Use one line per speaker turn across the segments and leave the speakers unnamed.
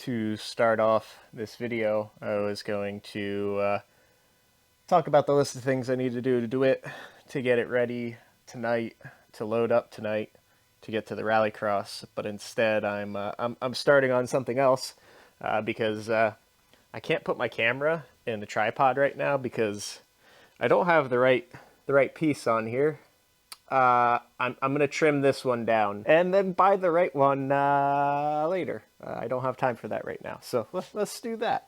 To start off this video, I was going to talk about the list of things I need to do it to get it ready tonight, to load up tonight, to get to the rallycross. But instead, I'm starting on something else because I can't put my camera in the tripod right now because I don't have the right piece on here. I'm gonna trim this one down and then buy the right one later. I don't have time for that right now, so let's do that.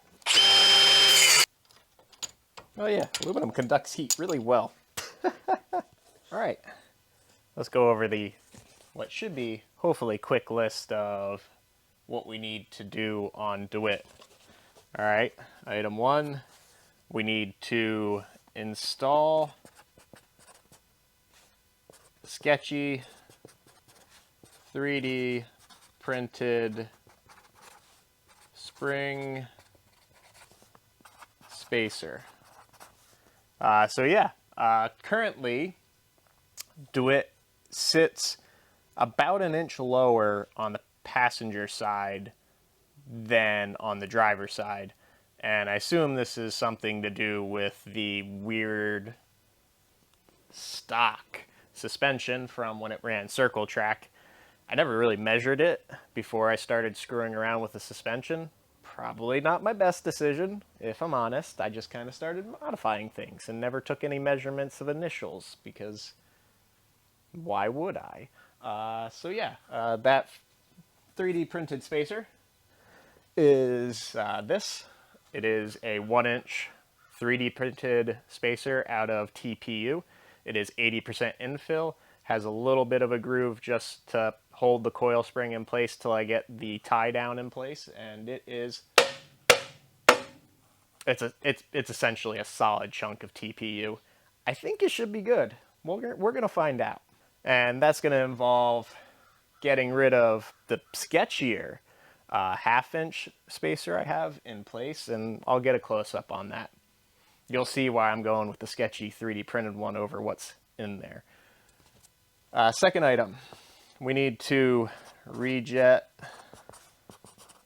Oh yeah, aluminum conducts heat really well. All right, let's go over what should be hopefully quick list of what we need to do on Dewit. All right, item 1, we need to install sketchy 3D printed spring spacer. Currently Dewit sits about an inch lower on the passenger side than on the driver's side, and I assume this is something to do with the weird stock suspension from when it ran circle track. I never really measured it before I started screwing around with the suspension. Probably not my best decision, if I'm honest. I just kind of started modifying things and never took any measurements of initials because why would I? That 3D printed spacer is this. It is a 1-inch 3D printed spacer out of TPU. It is 80% infill, has a little bit of a groove just to hold the coil spring in place till I get the tie down in place, and it's essentially a solid chunk of TPU. I think it should be good. We're gonna find out, and that's gonna involve getting rid of the sketchier 1/2-inch spacer I have in place, and I'll get a close-up on that. You'll see why I'm going with the sketchy 3D printed one over what's in there. Second item, we need to rejet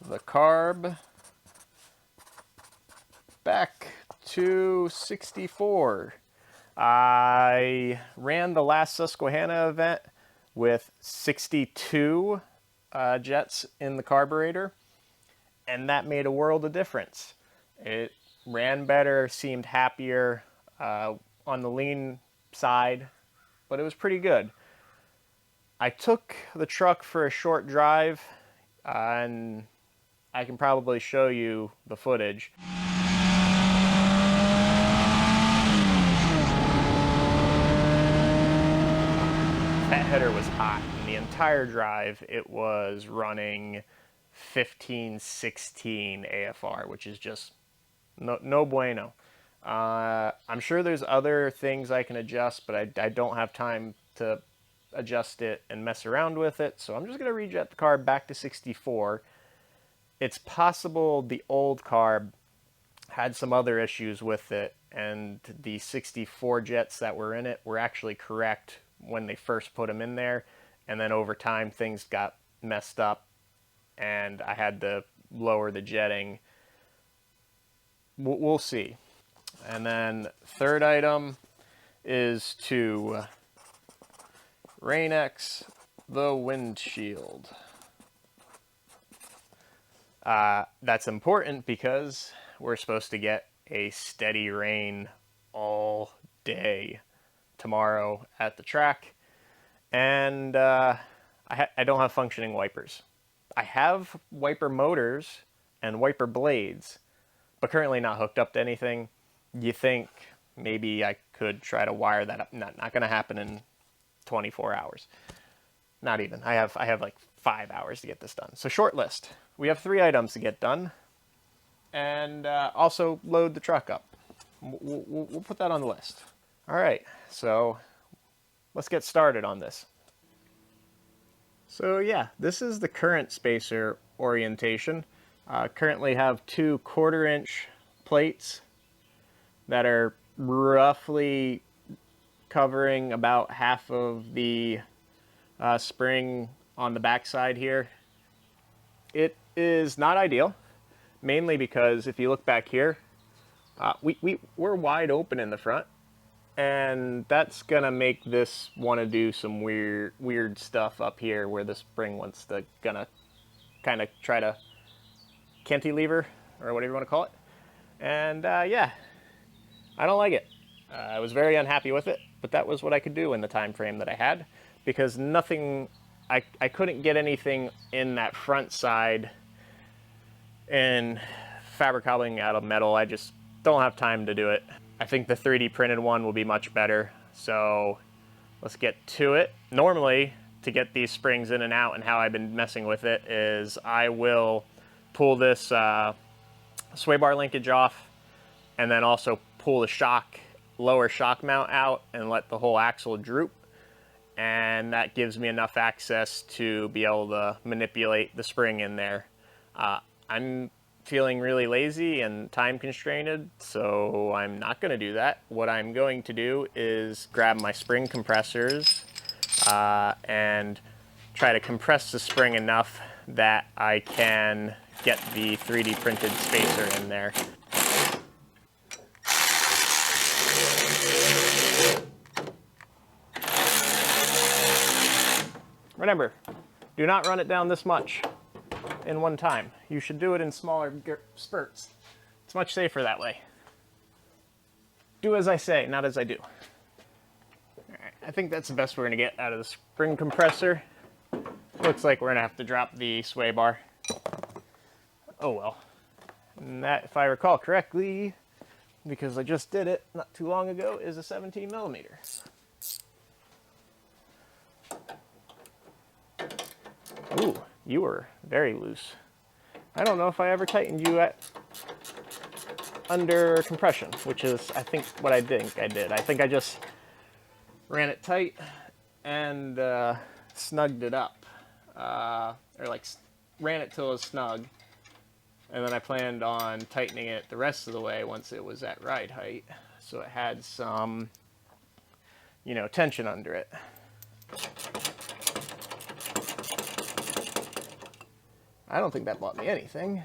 the carb back to 64. I ran the last Susquehanna event with 62 jets in the carburetor, and that made a world of difference. It ran better, seemed happier on the lean side, but it was pretty good. I took the truck for a short drive, and I can probably show you the footage. That header was hot, and the entire drive it was running 15-16 AFR, which is just no bueno. I'm sure there's other things I can adjust, but I don't have time to adjust it and mess around with it, so I'm just going to rejet the carb back to 64. It's possible the old carb had some other issues with it, and the 64 jets that were in it were actually correct when they first put them in there, and then over time things got messed up, and I had to lower the jetting. We'll see. And then third item is to rallyx the windshield. That's important because we're supposed to get a steady rain all day tomorrow at the track, and I don't have functioning wipers. I have wiper motors and wiper blades, but currently not hooked up to anything. You think maybe I could try to wire that up? Not going to happen in 24 hours. Not even. I have like 5 hours to get this done. So short list. We have 3 items to get done, and also load the truck up. We'll put that on the list. All right, so let's get started on this. So yeah, this is the current spacer orientation. Currently have 2 1/4-inch plates that are roughly covering about half of the spring on the back side here. It is not ideal, mainly because if you look back here, we're wide open in the front, and that's gonna make this want to do some weird stuff up here where the spring wants to gonna kind of try to cantilever or whatever you want to call it. And yeah, I don't like it. I was very unhappy with it, but that was what I could do in the time frame that I had, because nothing, I couldn't get anything in that front side and fabric hobbling out of metal. I just don't have time to do it. I think the 3D printed one will be much better. So let's get to it. Normally, to get these springs in and out, and how I've been messing with it is I will pull this sway bar linkage off, and then also pull the lower shock mount out and let the whole axle droop. And that gives me enough access to be able to manipulate the spring in there. I'm feeling really lazy and time constrained, so I'm not going to do that. What I'm going to do is grab my spring compressors and try to compress the spring enough that I can get the 3D printed spacer in there. Remember, do not run it down this much in one time. You should do it in smaller spurts. It's much safer that way. Do as I say, not as I do. All right, I think that's the best we're gonna get out of the spring compressor. Looks like we're gonna have to drop the sway bar. Oh well. And that, if I recall correctly, because I just did it not too long ago, is a 17 millimeter. Ooh, you were very loose. I don't know if I ever tightened you at under compression, which is, I think, what I think I did. I think I just ran it tight and snugged it up. Or like ran it till it was snug. And then I planned on tightening it the rest of the way once it was at ride height. So it had some, you know, tension under it. I don't think that bought me anything.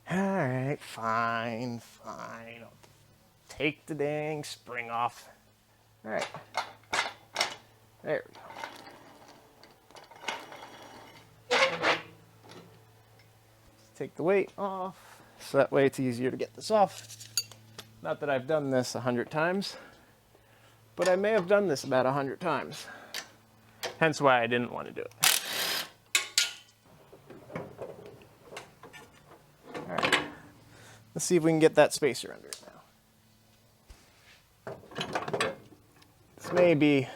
Alright, fine. I'll take the dang spring off. Alright. There we go. Take the weight off, so that way it's easier to get this off. Not that I've done this 100 times. But I may have done this about 100 times. Hence why I didn't want to do it. All right. Let's see if we can get that spacer under it now. This may be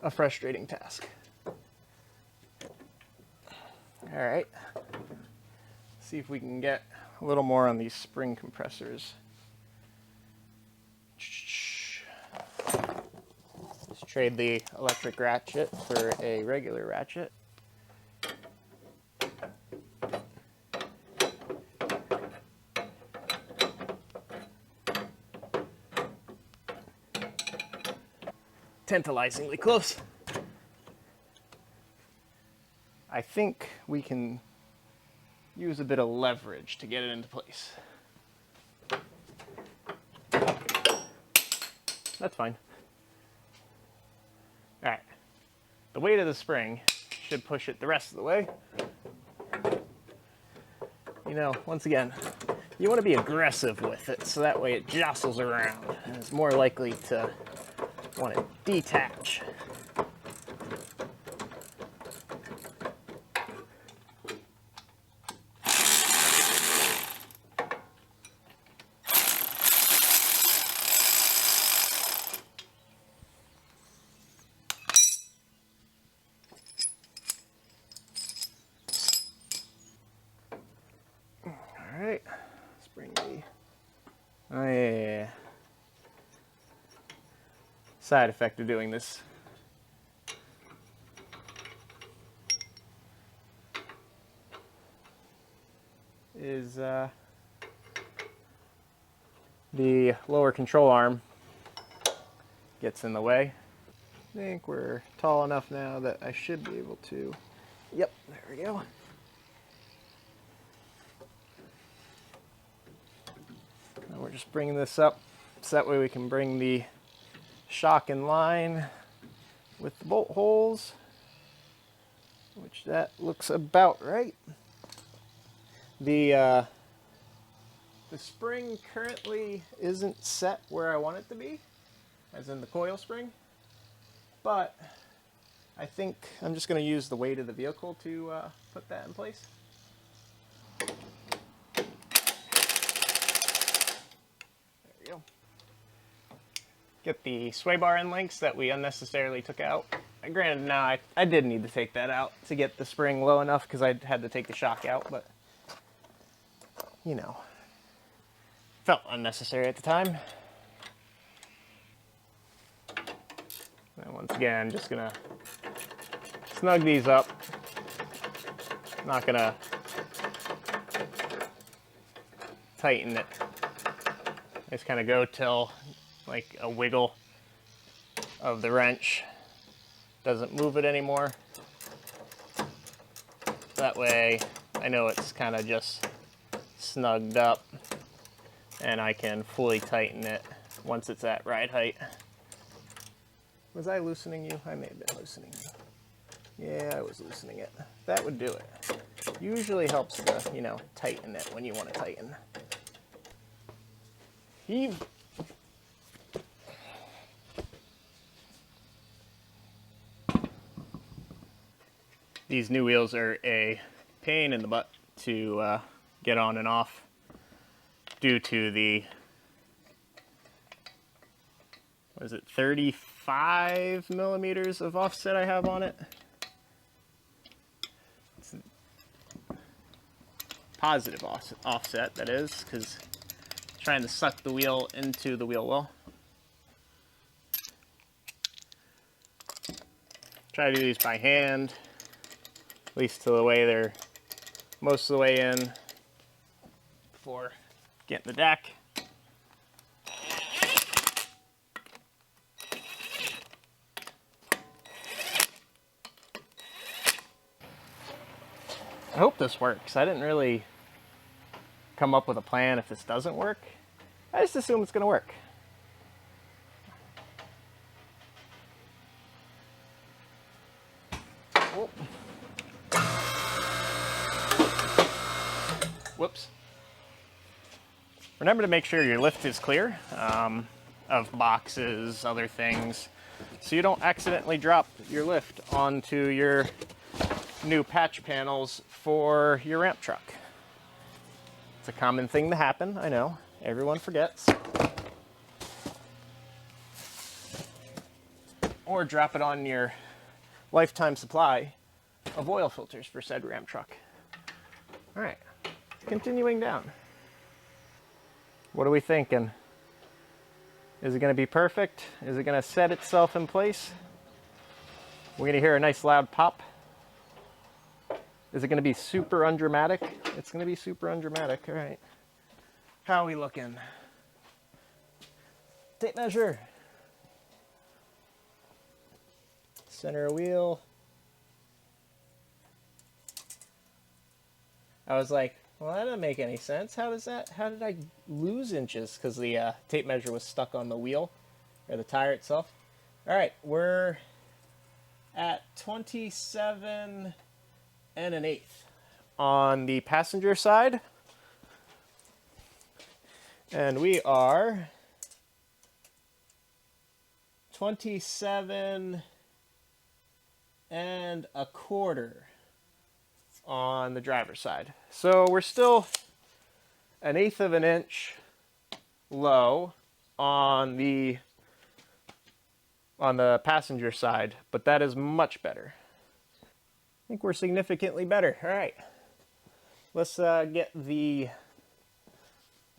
a frustrating task. All right. See if we can get a little more on these spring compressors. Trade the electric ratchet for a regular ratchet. Tantalizingly close. I think we can use a bit of leverage to get it into place. That's fine. All right, the weight of the spring should push it the rest of the way. You know, once again, you want to be aggressive with it so that way it jostles around and is more likely to want to detach. Alright, spring the... Oh yeah. Side effect of doing this. Is the lower control arm gets in the way. I think we're tall enough now that I should be able to. Yep, there we go. Now we're just bringing this up so that way we can bring the shock in line with the bolt holes, which that looks about right. The spring currently isn't set where I want it to be, as in the coil spring, but I think I'm just going to use the weight of the vehicle to put that in place. There we go. Get the sway bar end links that we unnecessarily took out. Granted, now I did need to take that out to get the spring low enough because I had to take the shock out, but you know, felt unnecessary at the time. And once again, just gonna snug these up. Not gonna tighten it. Just kind of go till like a wiggle of the wrench doesn't move it anymore. That way I know it's kind of just snugged up and I can fully tighten it once it's at ride height. Was I loosening you? I may have been loosening you. Yeah, I was loosening it. That would do it. Usually helps to, you know, tighten it when you want to tighten. Heave. These new wheels are a pain in the butt to get on and off due to the, what is it, 35 millimeters of offset I have on it. It's positive offset, that is, because trying to suck the wheel into the wheel well. Try to do these by hand, at least to the way they're most of the way in before getting the deck. I hope this works. I didn't really come up with a plan if this doesn't work. I just assume it's going to work. Oh. Whoops. Remember to make sure your lift is clear of boxes, other things, so you don't accidentally drop your lift onto your new patch panels for your ramp truck. It's a common thing to happen, I know. Everyone forgets. Or drop it on your lifetime supply of oil filters for said ramp truck. All right, continuing down. What are we thinking? Is it going to be perfect? Is it going to set itself in place? We're going to hear a nice loud pop. Is it going to be super undramatic? It's going to be super undramatic. All right. How are we looking? Tape measure. Center of wheel. I was like, well, that doesn't make any sense. How did I lose inches? Because the tape measure was stuck on the wheel, or the tire itself. All right, we're at 27 1/8 on the passenger side. And we are 27 1/4 on the driver's side. So we're still 1/8 of an inch low on the passenger side, but that is much better. I think we're significantly better. All right, let's get the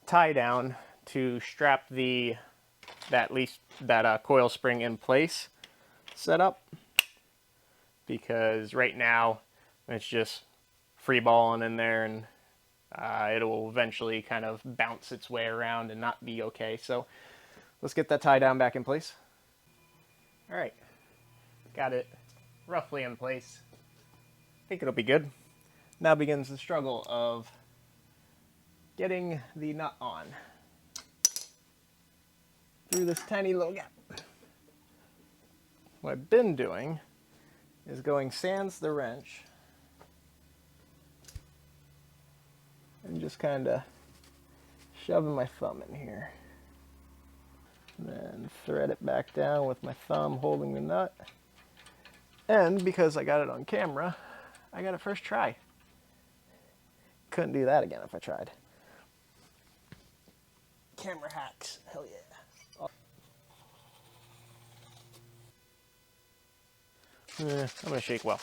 tie down to strap that coil spring in place set up, because right now it's just free balling in there, and it will eventually kind of bounce its way around and not be okay. So let's get that tie down back in place. All right, got it roughly in place. I think it'll be good. Now begins the struggle of getting the nut on through this tiny little gap. What I've been doing is going sans the wrench and just kind of shoving my thumb in here. And then thread it back down with my thumb holding the nut. And because I got it on camera, I got it first try. Couldn't do that again if I tried. Camera hacks, hell yeah. I'm gonna shake well.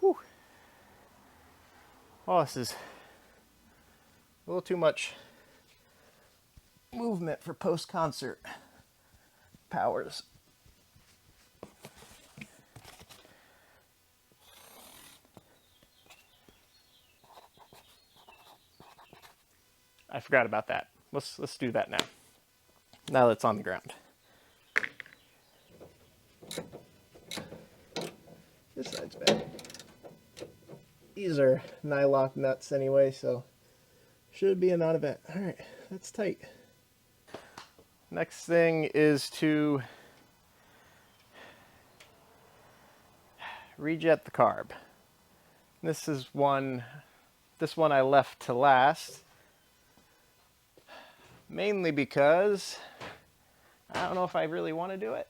Whew. Oh, this is a little too much movement for post-concert powers. I forgot about that. Let's do that now. Now that it's on the ground. This side's bad. These are nylock nuts anyway, so should be a non-event. All right, that's tight. Next thing is to rejet the carb. This one I left to last, mainly because I don't know if I really want to do it.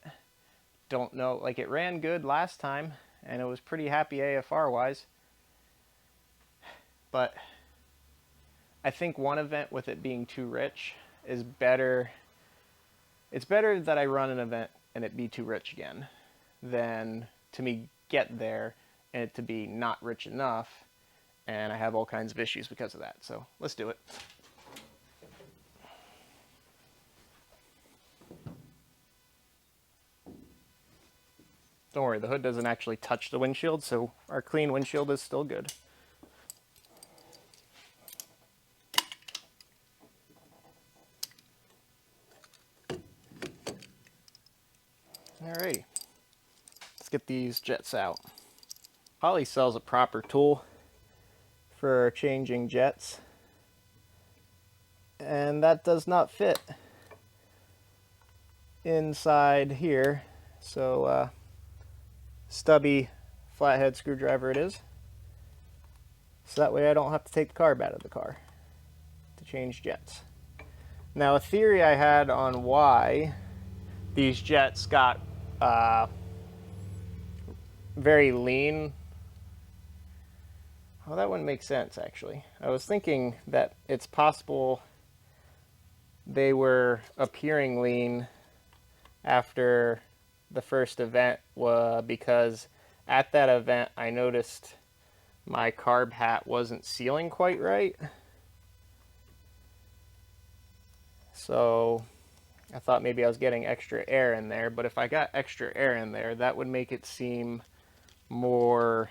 Don't know, like it ran good last time and it was pretty happy AFR wise, but I think one event with it being too rich is better. It's better that I run an event and it be too rich again than to me get there and it to be not rich enough and I have all kinds of issues because of that. So let's do it. Don't worry, the hood doesn't actually touch the windshield, so our clean windshield is still good. Alrighty, let's get these jets out. Holley sells a proper tool for changing jets, and that does not fit inside here, so stubby flathead screwdriver it is, so that way I don't have to take the carb out of the car to change jets. Now, a theory I had on why these jets got very lean, well, that wouldn't make sense actually. I was thinking that it's possible they were appearing lean after the first event because at that event I noticed my carb hat wasn't sealing quite right. So I thought maybe I was getting extra air in there, but if I got extra air in there, that would make it seem more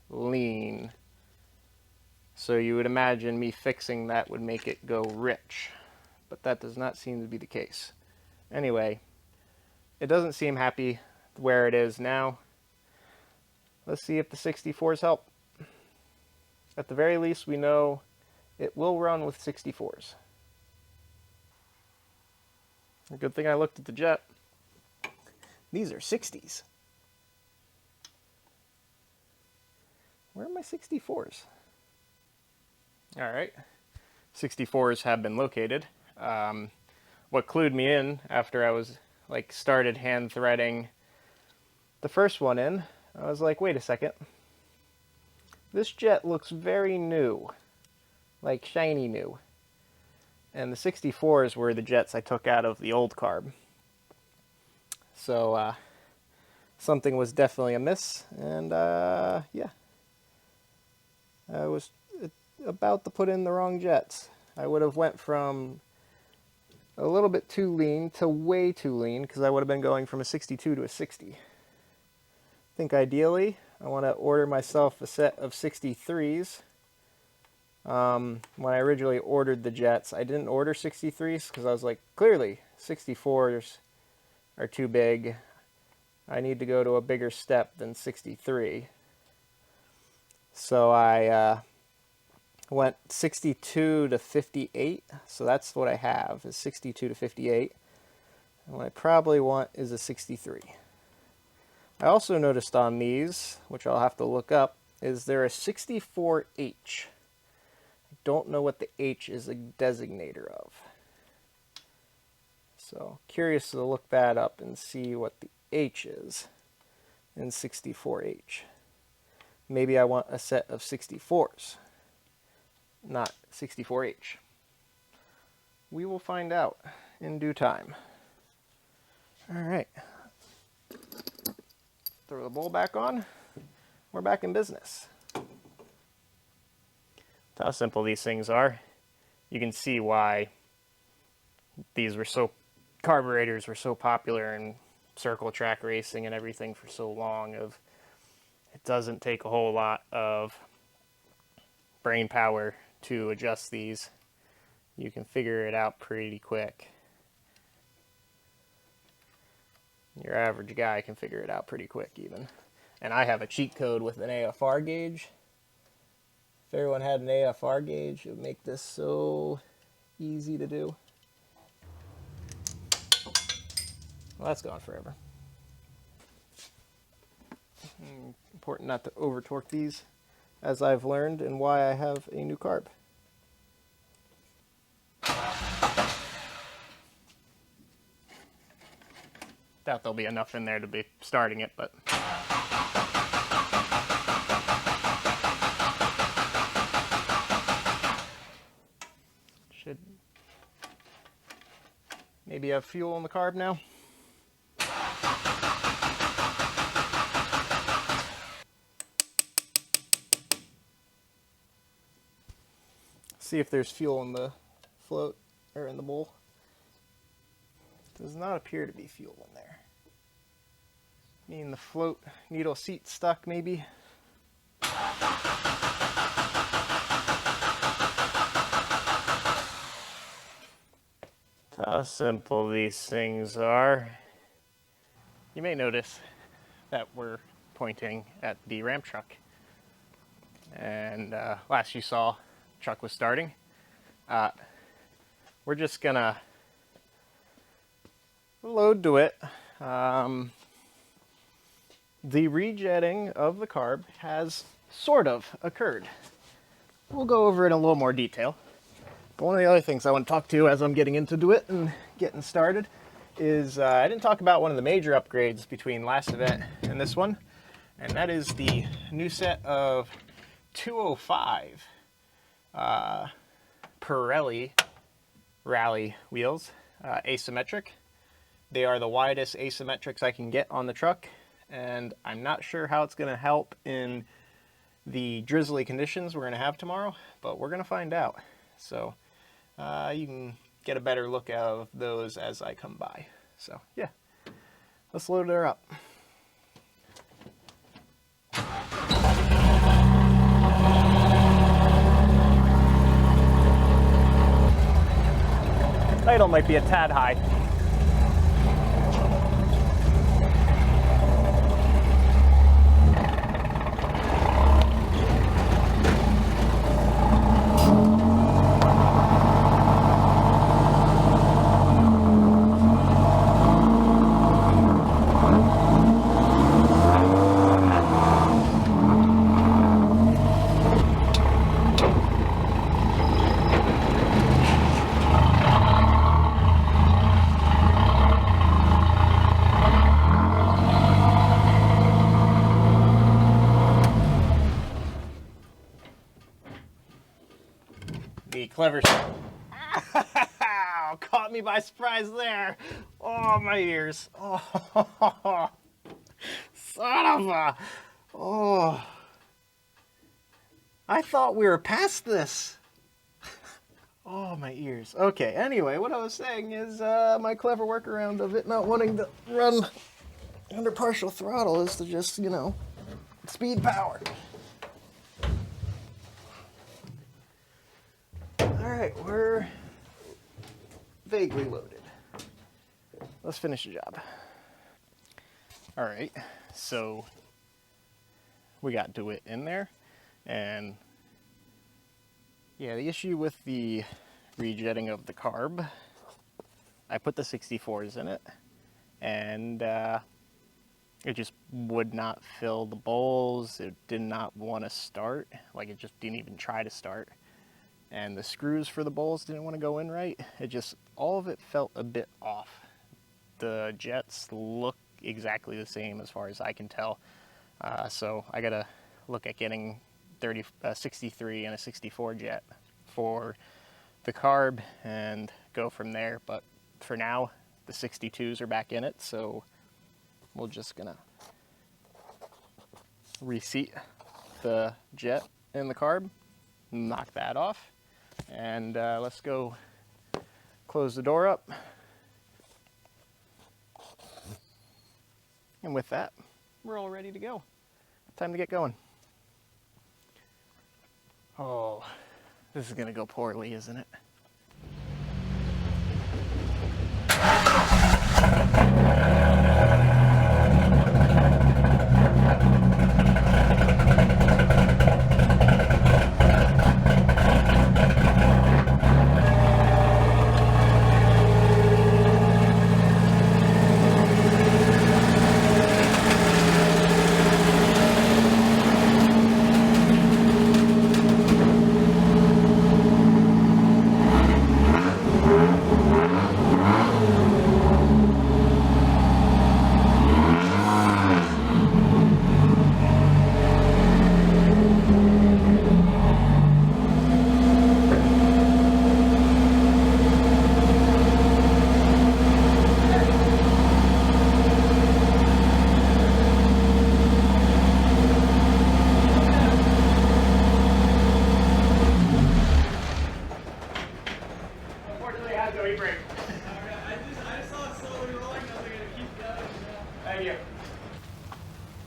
lean. So you would imagine me fixing that would make it go rich, but that does not seem to be the case. Anyway, it doesn't seem happy where it is now. Let's see if the 64s help. At the very least, we know it will run with 64s. A good thing I looked at the jet. These are 60s. Where are my 64s? All right, 64s have been located. What clued me in after I was started hand threading the first one in, I was like, wait a second. This jet looks very new, like shiny new. And the 64s were the jets I took out of the old carb. So something was definitely amiss, and yeah. I was about to put in the wrong jets. I would have went from a little bit too lean to way too lean, because I would have been going from a 62 to a 60. I think ideally I want to order myself a set of 63s When I originally ordered the jets, I didn't order 63s because I was like, clearly 64s are too big. I need to go to a bigger step than 63. So I went 62 to 58. So that's what I have, is 62 to 58. And what I probably want is a 63. I also noticed on these, which I'll have to look up, is there a 64H. Don't know what the H is a designator of. So curious to look that up and see what the H is in 64H. Maybe I want a set of 64s, not 64H. We will find out in due time. All right. Throw the bowl back on. We're back in business. That's how simple these things are. You can see why carburetors were so popular in circle track racing and everything for so long. It doesn't take a whole lot of brain power to adjust these. You can figure it out pretty quick. Your average guy can figure it out pretty quick even. And I have a cheat code with an AFR gauge. If everyone had an AFR gauge, it would make this so easy to do. Well, that's gone forever. Important not to over torque these, as I've learned, and why I have a new carb. Doubt there'll be enough in there to be starting it, but should maybe have fuel in the carb now. See if there's fuel in the float or in the bowl. Does not appear to be fuel in there. The float needle seat stuck maybe. How simple these things are. You may notice that we're pointing at the ramp truck. And last you saw, the truck was starting. We're just gonna load Dewit. The rejetting of the carb has sort of occurred. We'll go over it in a little more detail. But one of the other things I want to talk to as I'm getting into Dewit and getting started is I didn't talk about one of the major upgrades between last event and this one, and that is the new set of 205 Pirelli rally wheels, asymmetric. They are the widest asymmetrics I can get on the truck, and I'm not sure how it's going to help in the drizzly conditions we're going to have tomorrow, but we're going to find out. So you can get a better look of those as I come by. So yeah, let's load her up. Idle might be a tad high. The clever caught me by surprise there. Oh, my ears. Oh, son of a. Oh. I thought we were past this. Oh, my ears. Okay, anyway, what I was saying is my clever workaround of it not wanting to run under partial throttle is to just, speed power. Alright, we're vaguely loaded. Let's finish the job. Alright, so we got Dewit in there, and yeah, the issue with the rejetting of the carb, I put the 64s in it, and it just would not fill the bowls. It did not want to start, like it just didn't even try to start. And the screws for the bowls didn't want to go in right. It just, all of it felt a bit off. The jets look exactly the same as far as I can tell. So I gotta look at getting 63 and a 64 jet for the carb and go from there. But for now, the 62s are back in it, so we're just gonna reseat the jet in the carb, knock that off, and let's go close the door up. And with that, we're all ready to go. Time to get going. Oh, this is gonna go poorly, isn't it?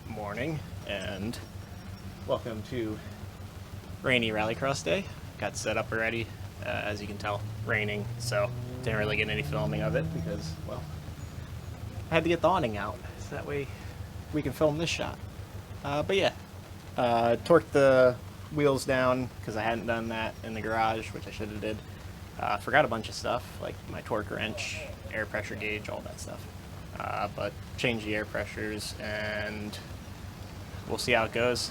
Morning and welcome to rainy rallycross day. Got set up already, as you can tell, raining, so didn't really get any filming of it because, well, I had to get the awning out so that way we can film this shot. But yeah, torqued the wheels down because I hadn't done that in the garage, which I should have did. Forgot a bunch of stuff like my torque wrench, air pressure gauge, all that stuff. But changed the air pressures and we'll see how it goes.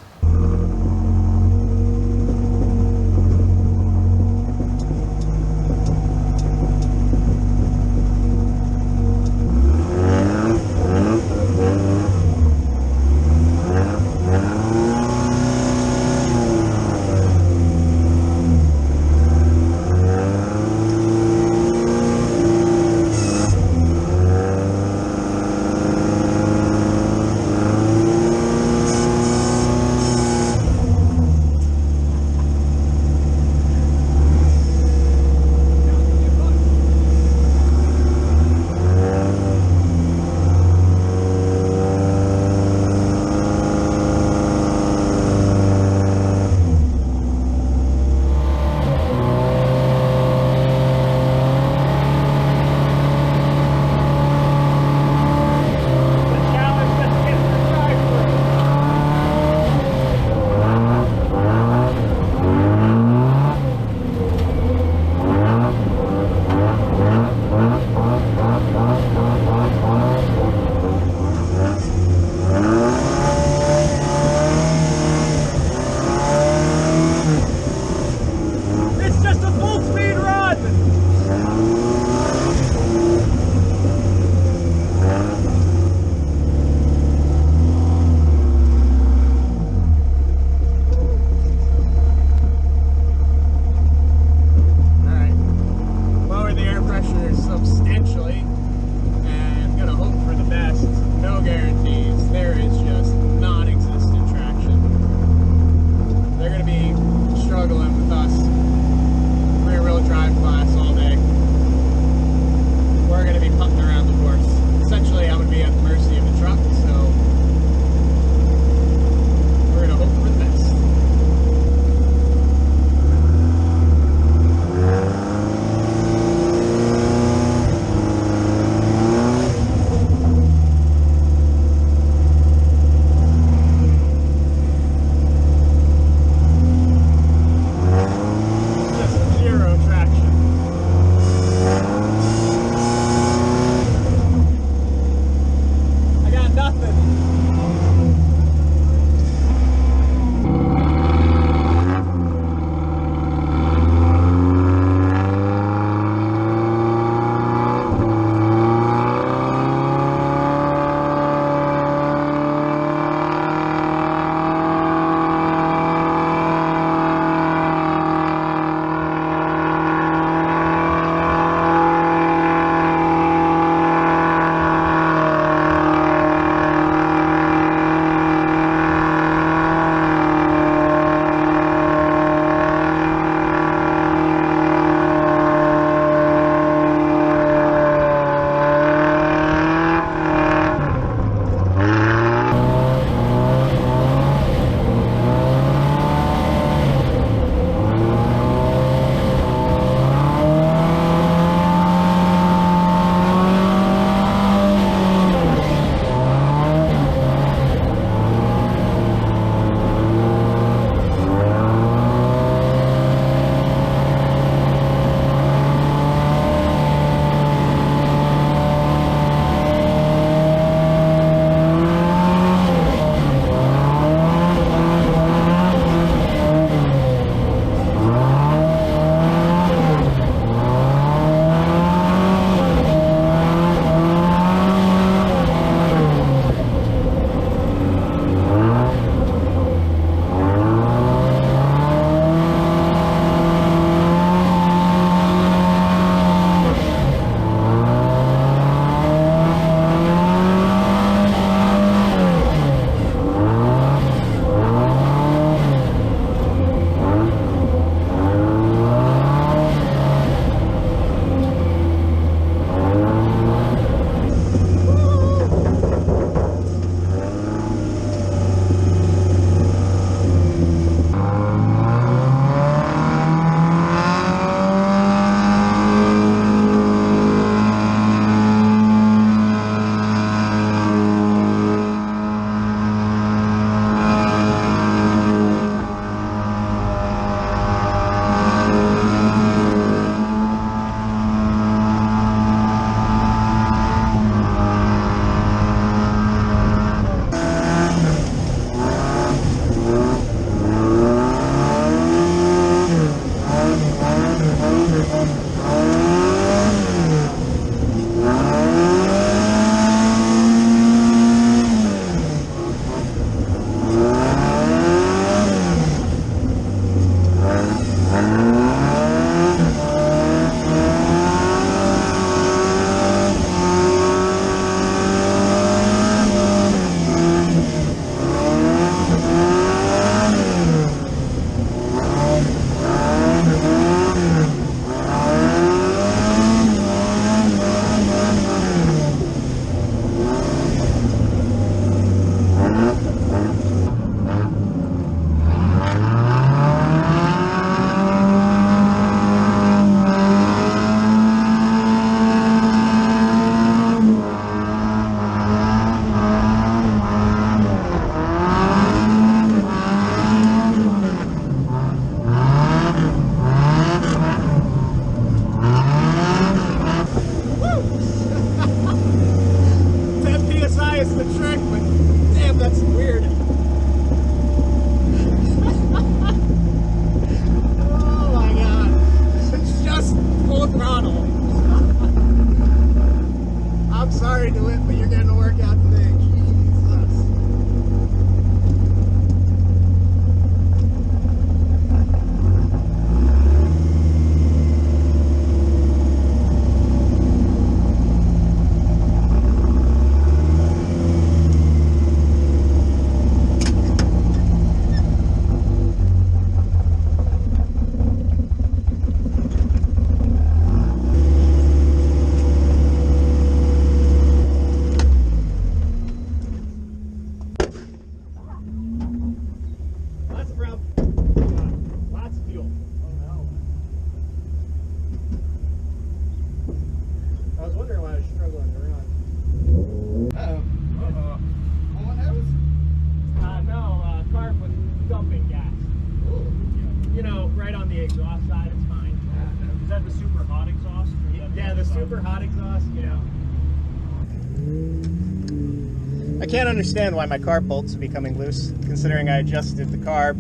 I can't understand why my carb bolts would be coming loose, considering I adjusted the carb.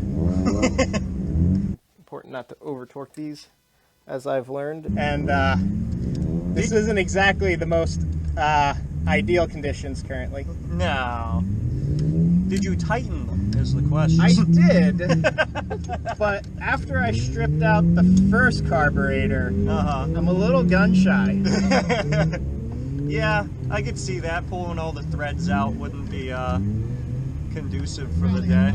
Important not to over torque these, as I've learned. And this isn't exactly the most ideal conditions currently.
No. Did you tighten them, is the question.
I did, but after I stripped out the first carburetor, I'm a little gun shy.
Yeah, I could see that. Pulling all the threads out wouldn't be conducive for the day.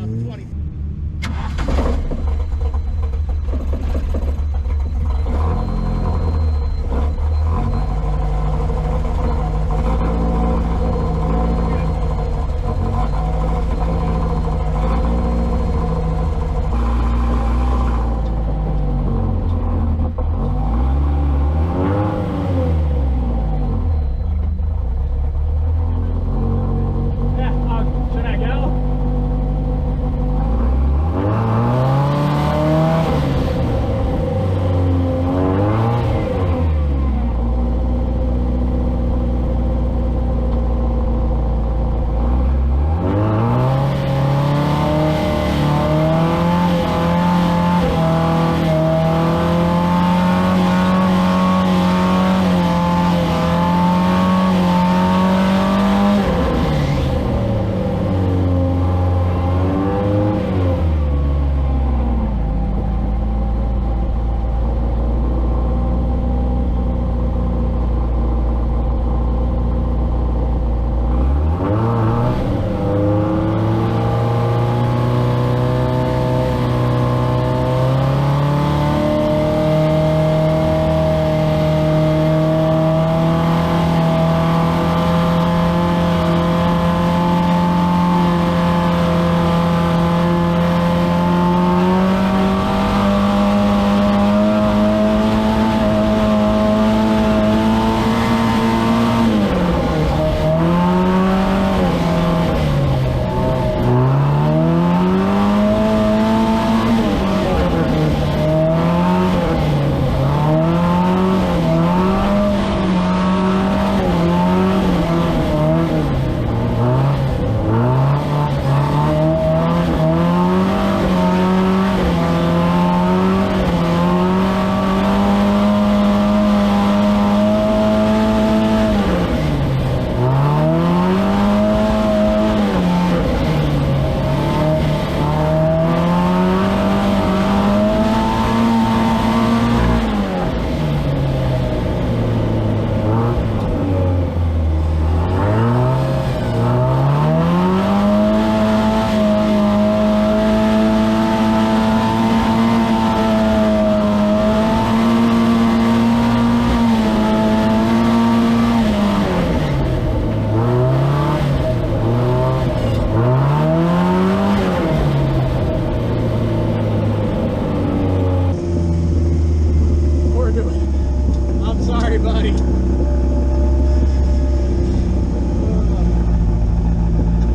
I'm sorry, buddy.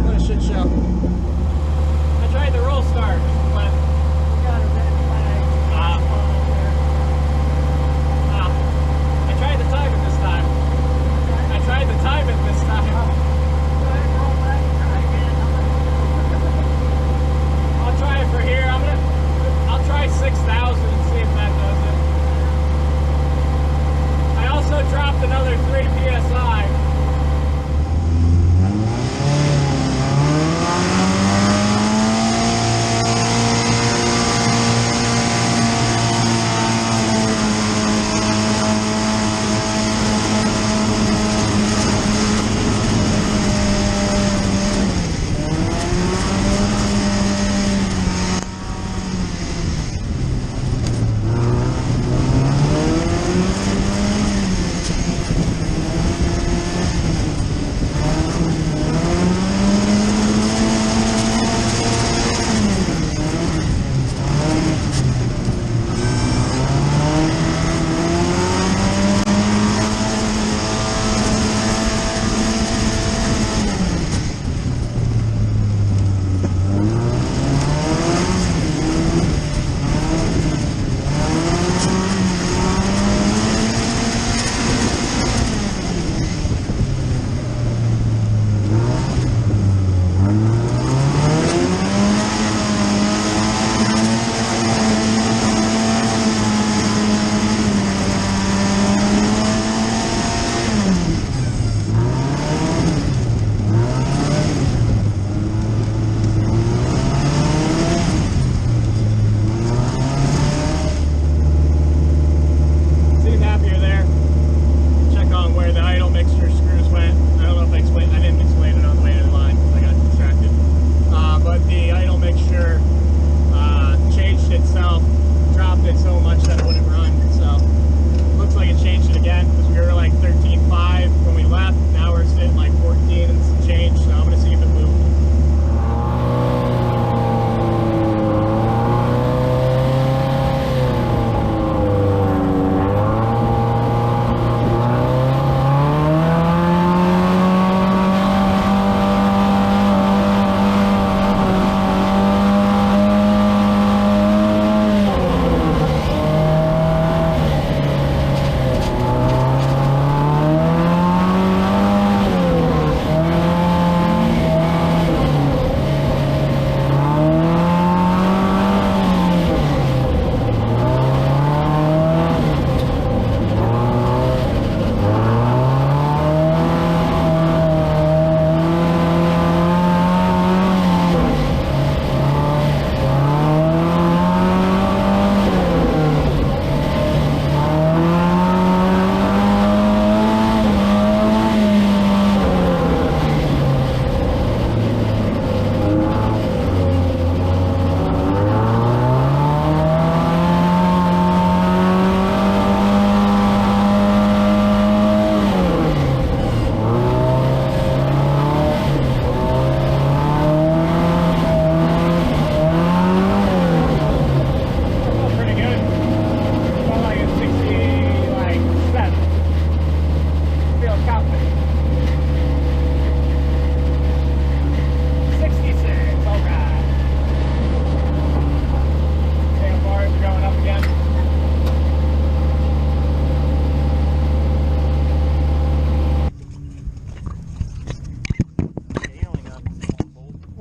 What a shit show. I tried the roll start, but we got a red flag. I tried to time it this time. I'll try it for here. I'll try 6,000 and see if that does it. I also dropped another 3 psi.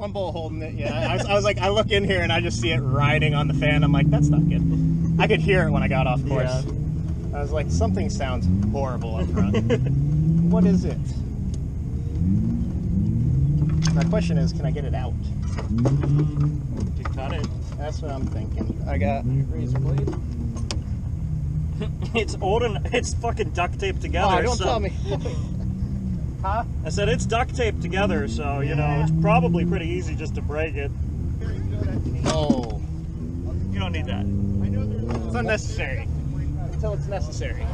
one bolt holding it. Yeah, I was like, I look in here and I just see it riding on the fan. I'm like, that's not good. I could hear it when I got off course. Yeah. I was like, something sounds horrible up front. What is it? My question is, can I get it out?
You cut it.
That's what I'm thinking. I got razor blade.
It's old and it's fucking duct taped together.
Oh, don't tell me. Huh?
I said it's duct taped together, so you know it's probably pretty easy just to break it.
Oh.
You don't need that.
It's unnecessary. Until it's necessary.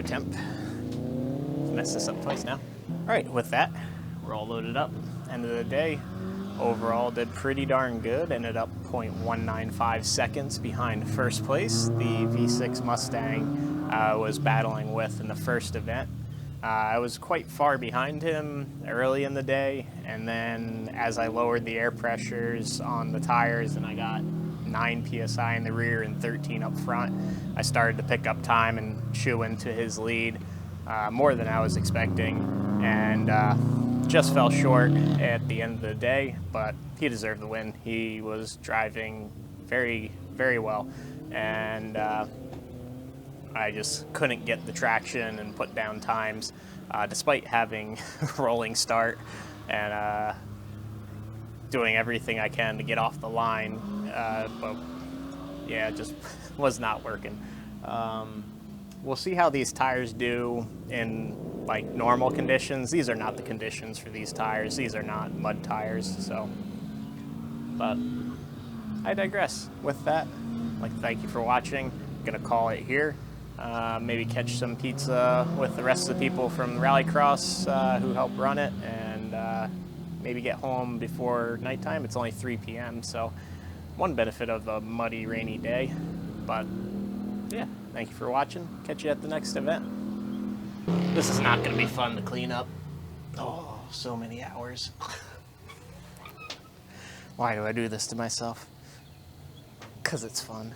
attempt. Messed this up twice now. Alright, with that, we're all loaded up. End of the day, overall did pretty darn good. Ended up 0.195 seconds behind first place. The V6 Mustang was battling with in the first event. I was quite far behind him early in the day, and then as I lowered the air pressures on the tires and I got 9 psi in the rear and 13 up front, I started to pick up time and chew into his lead more than I was expecting, and just fell short at the end of the day, but he deserved the win. He was driving very, very well, and I just couldn't get the traction and put down times, despite having a rolling start and doing everything I can to get off the line. But yeah, it just was not working. We'll see how these tires do in like normal conditions. These are not the conditions for these tires. These are not mud tires, so. But I digress. With that, I'd like to thank you for watching. I'm gonna call it here. Maybe catch some pizza with the rest of the people from Rallycross who helped run it, and maybe get home before nighttime. It's only 3 p.m., so one benefit of a muddy, rainy day. But yeah, thank you for watching. Catch you at the next event. This is not going to be fun to clean up. Oh, so many hours. Why do I do this to myself? 'Cause it's fun.